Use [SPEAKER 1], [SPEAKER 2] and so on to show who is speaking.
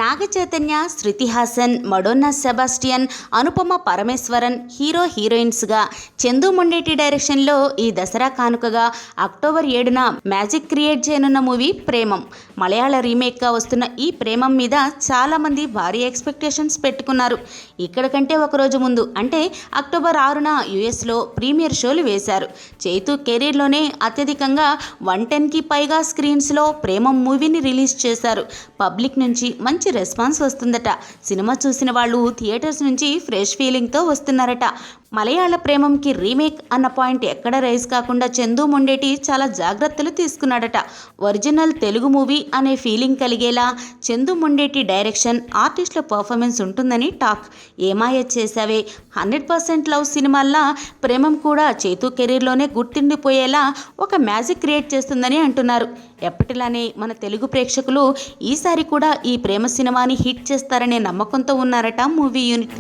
[SPEAKER 1] నాగ Chaitanya, Shruti Haasan, Madonna Sebastian, Anupama Parameswaran hero హీరోయిన్స్గా, చందు మొండేటి డైరెక్షన్లో ఈ దసరా కానుకగా అక్టోబర్ 7న మ్యాజిక్ క్రియేట్ చేయనున్న మూవీ ప్రేమం. మలయాళ రీమేక్గా వస్తున్న ఈ ప్రేమం మీద చాలామంది భారీ ఎక్స్పెక్టేషన్స్ పెట్టుకున్నారు. ఇక్కడ కంటే ఒకరోజు ముందు అంటే అక్టోబర్ 6న యుఎస్లో ప్రీమియర్ షోలు వేశారు. చైతు కెరీర్లోనే అత్యధికంగా 110కి పైగా స్క్రీన్స్లో ప్రేమం మూవీని రిలీజ్ చేశారు. పబ్లిక్ నుంచి మంచి రెస్పాన్స్ వస్తుందట. సినిమా చూసిన వాళ్ళు థియేటర్స్ నుంచి ఫ్రెష్ ఫీలింగ్తో వస్తున్నారట. మలయాళ ప్రేమంకి రీమేక్ అన్న పాయింట్ ఎక్కడ రైజ్ కాకుండా చందు మొండేటి చాలా జాగ్రత్తలు తీసుకున్నాడట. ఒరిజినల్ తెలుగు మూవీ అనే ఫీలింగ్ కలిగేలా చందు మొండేటి డైరెక్షన్, ఆర్టిస్టుల పర్ఫార్మెన్స్ ఉంటుందని టాక్. ఏమాయ చేసావే, 100% లవ్ సినిమాల్లా ప్రేమం కూడా చైతు కెరీర్లోనే గుర్తుండిపోయేలా ఒక మ్యాజిక్ క్రియేట్ చేస్తుందని అంటున్నారు. ఎప్పటిలానే మన తెలుగు ప్రేక్షకులు ఈసారి కూడా ఈ ప్రేమ సినిమాని హిట్ చేస్తారనే నమ్మకంతో ఉన్నారట మూవీ యూనిట్.